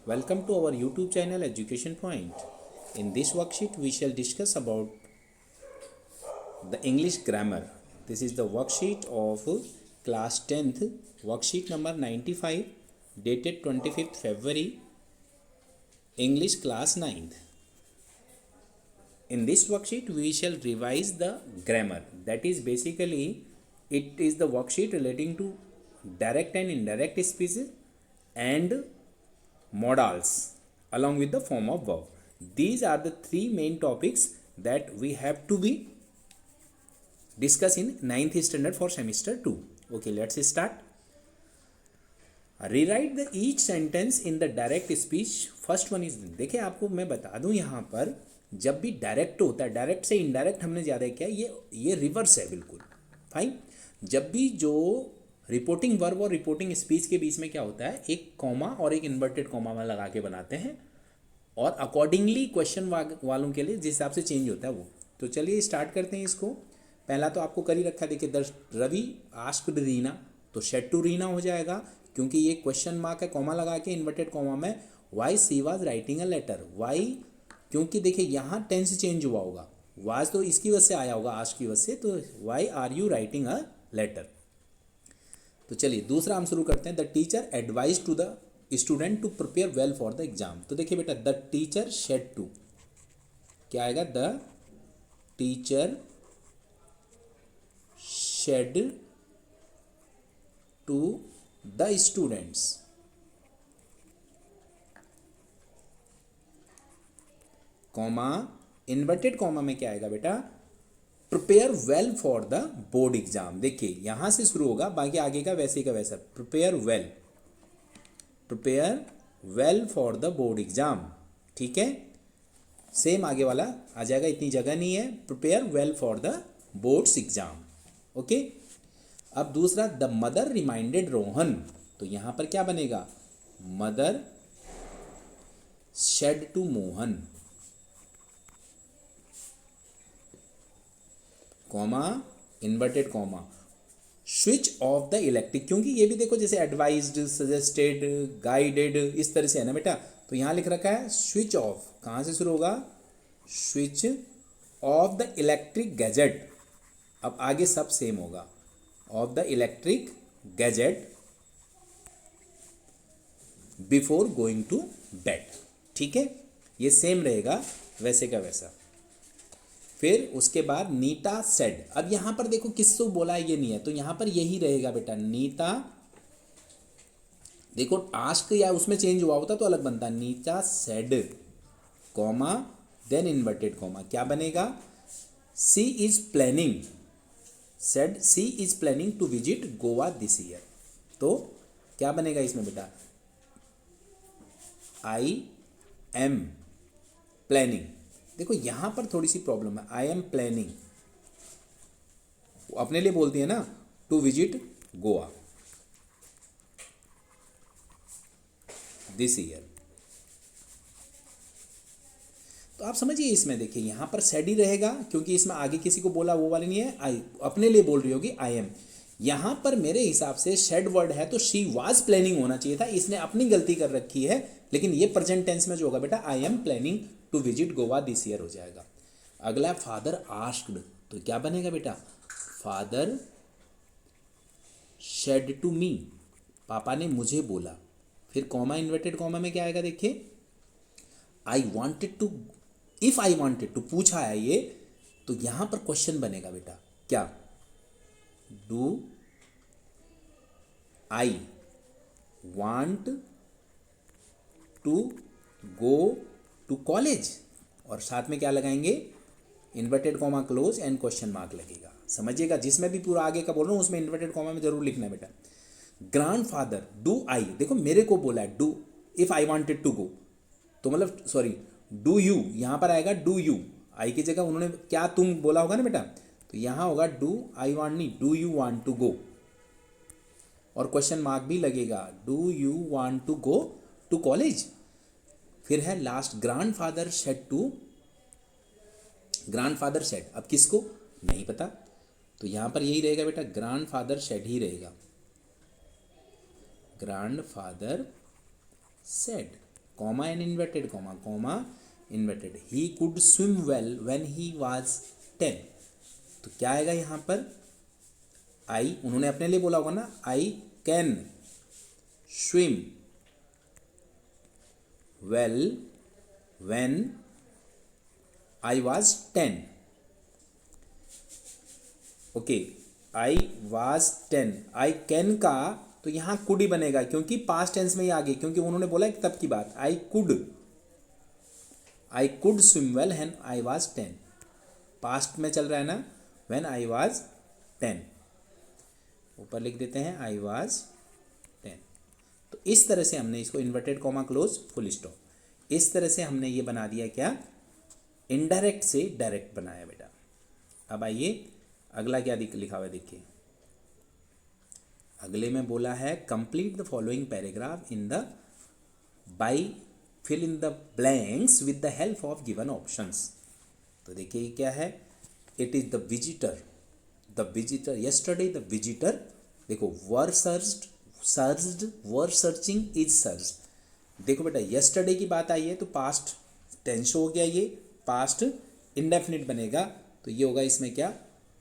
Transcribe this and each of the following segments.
Welcome to our YouTube channel Education Point. In this worksheet we shall discuss about the English grammar. This is the worksheet of class 10th, worksheet number 95, dated 25th February, English class 9th. In this worksheet we shall revise the grammar. That is basically it is the worksheet relating to direct and indirect speech and modals along with the form of verb. These are the three main topics that we have to be discuss in 9th standard for semester 2. Okay, let's start. Rewrite the each sentence in the direct speech. First one is, देखिए आपको मैं बता दूं यहाँ पर जब भी direct होता है, डायरेक्ट से इनडायरेक्ट हमने ज़्यादा किया, ये रिवर्स है बिल्कुल फाइन. जब भी जो रिपोर्टिंग वर्ब और रिपोर्टिंग स्पीच के बीच में क्या होता है, एक कॉमा और एक इन्वर्टेड कॉमा में लगा के बनाते हैं और अकॉर्डिंगली क्वेश्चन वालों के लिए जिस हिसाब से चेंज होता है वो. तो चलिए स्टार्ट करते हैं इसको. पहला तो आपको कर ही रखा, देखिए द रवि आस्क्ड रीना, तो शेड टू रीना हो जाएगा क्योंकि ये क्वेश्चन मार्क है, कॉमा लगा के इन्वर्टेड कॉमा में. Why she was writing a letter, why क्योंकि देखिए यहाँ टेंस चेंज हुआ होगा, वाज तो इसकी वजह से आया होगा, आस्क की वजह से, तो why are you writing a letter. तो चलिए दूसरा हम शुरू करते हैं. The teacher advise to the student to prepare well for the exam. तो देखिए बेटा, द टीचर शेड टू क्या आएगा, the teacher said to the students, comma inverted comma में क्या आएगा बेटा, prepare well for the board exam. देखिए यहां से शुरू होगा, बाकी आगे का वैसे का वैसा. Prepare well for the board exam. ठीक है, सेम आगे वाला आ जाएगा, इतनी जगह नहीं है. Prepare well for the boards exam. Okay. अब दूसरा, द मदर रिमाइंडेड रोहन, तो यहां पर क्या बनेगा, mother said to Mohan, comma inverted comma, switch off the electric. क्योंकि ये भी देखो जैसे एडवाइज्ड, सजेस्टेड, गाइडेड इस तरह से है ना बेटा. तो यहां लिख रखा है स्विच ऑफ, कहां से शुरू होगा, switch off the electric gadget. अब आगे सब सेम होगा, off the electric gadget before going to bed. ठीक है, ये सेम रहेगा वैसे का वैसा. फिर उसके बाद नीता सेड. अब यहां पर देखो किसको बोला है ये नहीं है, तो यहां पर यही रहेगा बेटा, नीता. देखो आस्क या उसमें चेंज हुआ होता तो अलग बनता. Neeta said, comma then inverted comma, क्या बनेगा, she is planning, said she is planning to visit Goa this year. तो क्या बनेगा इसमें बेटा, आई एम प्लानिंग. देखो यहां पर थोड़ी सी प्रॉब्लम है, आई एम प्लानिंग अपने लिए बोलती है ना, to visit Goa this year. तो आप समझिए इसमें देखिए यहां पर सेड ही रहेगा क्योंकि इसमें आगे किसी को बोला वो वाली नहीं है, आई अपने लिए बोल रही होगी आई एम. यहां पर मेरे हिसाब से शेड वर्ड है तो शी वाज प्लानिंग होना चाहिए था, इसने अपनी गलती कर रखी है. लेकिन ये प्रेजेंट टेंस में जो होगा बेटा, I am planning to visit Goa this year हो जाएगा. अगला फादर आस्क्ड, तो क्या बनेगा बेटा, फादर शेड टू मी, पापा ने मुझे बोला. फिर कॉमा इन्वर्टेड कॉमा में क्या आएगा, देखिए I wanted to, if I wanted to पूछा है ये, तो यहां पर क्वेश्चन बनेगा बेटा, क्या, do I want to go to college, और साथ में क्या लगाएंगे, inverted comma close and question mark लगेगा. समझिएगा, जिसमें भी पूरा आगे का बोल रहा हूं उसमें इन्वर्टेड कॉमा में जरूर लिखना है बेटा. ग्रैंडफादर, डू आई, देखो मेरे को बोला है, do if I wanted to go, तो मतलब सॉरी डू यू, यहां पर आएगा डू यू, आई की जगह उन्होंने क्या तुम बोला होगा ना बेटा, तो यहां होगा डू आई वांट नहीं, do you want to go, और क्वेश्चन मार्क भी लगेगा, do you want to go to college. फिर है last, grandfather said to, grandfather said, अब किसको नहीं पता, तो यहां पर यही रहेगा बेटा, ग्रैंडफादर शेड ही रहेगा, grandfather said. Comma an inverted comma comma inverted, he could swim well when he was 10। तो क्या आएगा यहाँ पर, आई, उन्होंने अपने लिए बोला होगा ना, I can swim well when I was 10। Okay, I was 10, I can का तो यहाँ कुड ही बनेगा क्योंकि पास्ट टेंस में ही आ गई, क्योंकि उन्होंने बोला कि तब की बात, I could swim well when I was 10, past में चल रहा है ना, व्हेन आई वाज 10, ऊपर लिख देते हैं आई वाज 10। तो इस तरह से हमने इसको inverted comma close full stop, इस तरह से हमने ये बना दिया क्या, इनडायरेक्ट से डायरेक्ट बनाया बेटा। अब आइए अगला क्या लिखा हुआ है देखिए, अगले में बोला है complete the following paragraph in the by fill in the blanks with the help of given options. तो देखिए ये क्या है, it is the visitor yesterday the visitor, देखो were searched were searching is searched. देखो बेटा यस्टरडे की बात आई है तो पास्ट टेंस हो गया, ये पास्ट इंडेफिनिट बनेगा, तो ये होगा इसमें क्या,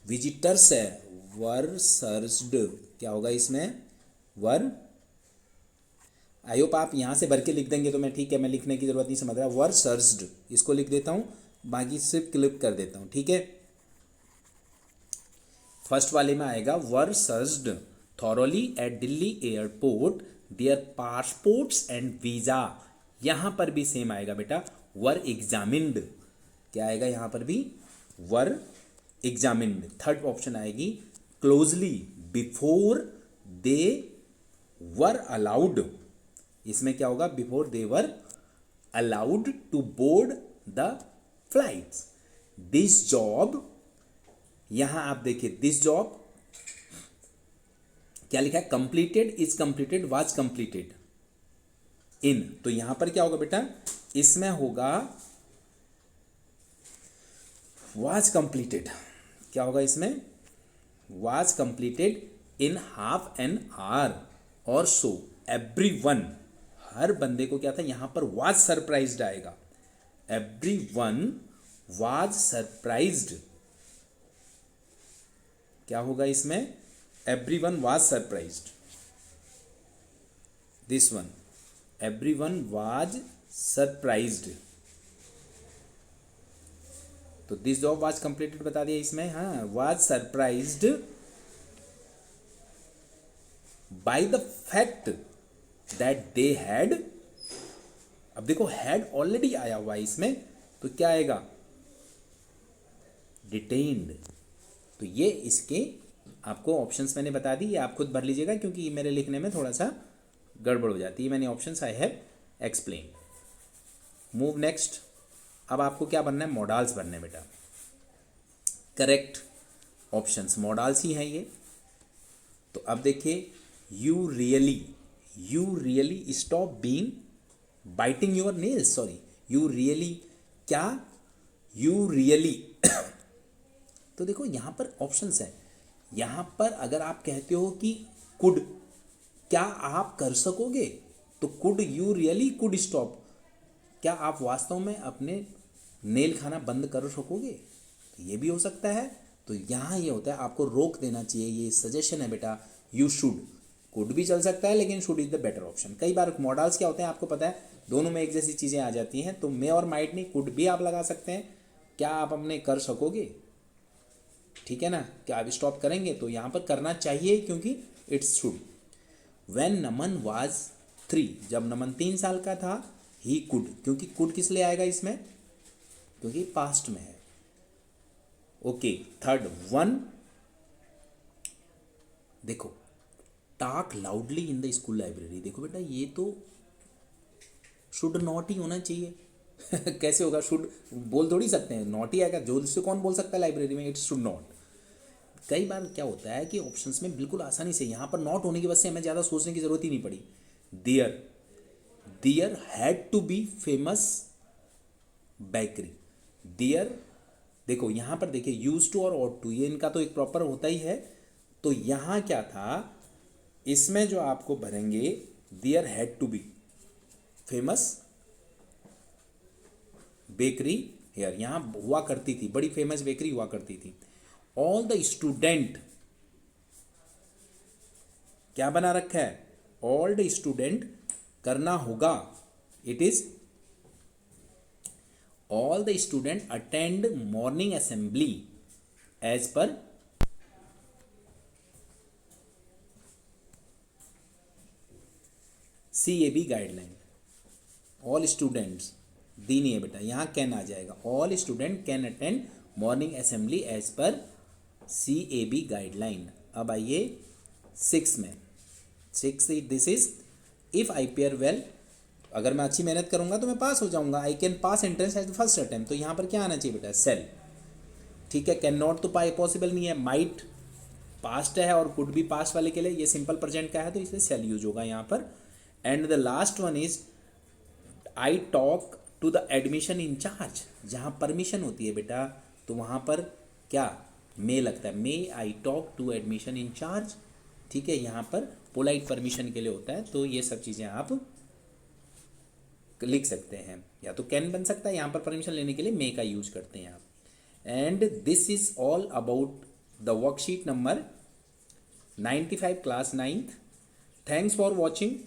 विजिटर्स है, वर सर्च्ड, क्या होगा इसमें, वर, आई होप आप यहाँ से भर के लिख देंगे तो मैं ठीक है, मैं लिखने की जरूरत नहीं समझ रहा, वर सर्च्ड इसको लिख देता हूँ, बाकी सिर्फ क्लिक कर देता हूँ, ठीक है। फर्स्ट वाले में आएगा were searched thoroughly at Delhi airport their passports and visa, यहाँ पर भी सेम आएगा बेटा, वर एग्जामिन्ड, क्या आएगा यहाँ पर भी, वर एग्जामिन्ड। थर्ड ऑप्शन आएगी closely before they were allowed, इसमें क्या होगा, before they were allowed to board the flights. This job, यहां आप देखिए दिस जॉब क्या लिखा है, completed, is completed, was completed in, तो यहां पर क्या होगा बेटा, इसमें होगा वाज कंप्लीटेड, क्या होगा इसमें, was completed in half an hour और सो एवरीवन, हर बंदे को क्या था, यहां पर वाज सरप्राइज्ड आएगा, एवरीवन वाज सरप्राइज्ड, क्या होगा इसमें, everyone was surprised, this one, everyone was surprised, तो दिस जॉब वाज कंप्लीटेड बता दिया इसमें, हाँ, was surprised by the fact that they had, अब देखो हैड ऑलरेडी आया हुआ है इसमें, तो क्या आएगा, डिटेन्ड। तो ये इसके आपको ऑप्शंस मैंने बता दी, ये आप खुद भर लीजिएगा क्योंकि मेरे लिखने में थोड़ा सा गड़बड़ हो जाती है, मैंने options I have explain. Move next, अब आपको क्या बनना है, मॉडल्स बनने बेटा, करेक्ट ऑप्शंस मॉडल्स ही हैं ये। तो अब देखिए, you really stop being biting your nails, sorry you really, क्या, यू रियली तो देखो यहाँ पर ऑप्शंस हैं, यहाँ पर अगर आप कहते हो कि कुड, क्या आप कर सकोगे, तो could you really could stop, क्या आप वास्तव में अपने नेल खाना बंद कर सकोगे, ये भी हो सकता है। तो यहाँ ये होता है, आपको रोक देना चाहिए, ये सजेशन है बेटा, यू शुड, कुड भी चल सकता है लेकिन should is the better option. कई बार मॉडल्स क्या होते हैं आपको पता है, दोनों में एक जैसी चीज़ें आ जाती हैं, तो मे और माइट नहीं, कुड भी आप लगा सकते हैं, क्या आप अपने कर सकोगे, ठीक है ना, क्या आप स्टॉप करेंगे, तो यहाँ पर करना चाहिए क्योंकि it's should. When Naman was 3, जब नमन 3 साल का था, ही कुड, क्योंकि कुड किस लिए आएगा इसमें, क्योंकि पास्ट में है। ओके, थर्ड वन, देखो talk loudly in the school library, देखो बेटा ये तो शुड नॉट ही होना चाहिए कैसे होगा, शुड बोल थोड़ी सकते हैं, नॉट ही आएगा, जो उससे कौन बोल सकता है लाइब्रेरी में, इट्स शुड नॉट। कई बार क्या होता है कि ऑप्शंस में बिल्कुल आसानी से, यहाँ पर नॉट होने की वजह से हमें ज़्यादा सोचने की जरूरत ही नहीं पड़ी। There had to be famous bakery, there, देखो यहाँ पर देखिए यूज टू और ऑट टू, ये इनका तो एक प्रॉपर होता ही है, तो यहाँ क्या था, इसमें जो आपको भरेंगे there had to be famous bakery here, यहाँ हुआ करती थी, बड़ी फेमस बेकरी हुआ करती थी। ऑल द स्टूडेंट, क्या बना रखा है, ऑल द स्टूडेंट करना होगा, it is all the student attend morning assembly as per CAB guideline. All students the नहीं है बेटा, यहाँ कैन आ जाएगा, all student can attend morning assembly as per CAB guideline. अब आइए 6 में, 6 this is if I pair well, अगर मैं अच्छी मेहनत करूंगा तो मैं पास हो जाऊंगा, I can pass entrance as the first attempt, तो यहाँ पर क्या आना चाहिए बेटा, सेल। ठीक है, कैन नॉट तो पॉसिबल नहीं है, माइट पास्ट है और कुड भी पास्ट वाले के लिए, ये सिंपल प्रेजेंट का है तो इसलिए सेल यूज होगा यहाँ पर। And the last one is I talk to the admission in-charge, जहाँ परमिशन होती है बेटा तो वहाँ पर क्या मे लगता है, may I talk to admission incharge. ठीक है, यहाँ पर पोलाइट परमिशन के लिए होता है, तो ये सब चीज़ें आप लिख सकते हैं, या तो कैन बन सकता है, यहाँ पर परमिशन लेने के लिए मे का यूज करते हैं आप। And this is all about the worksheet number 95 class 9th। Thanks for watching.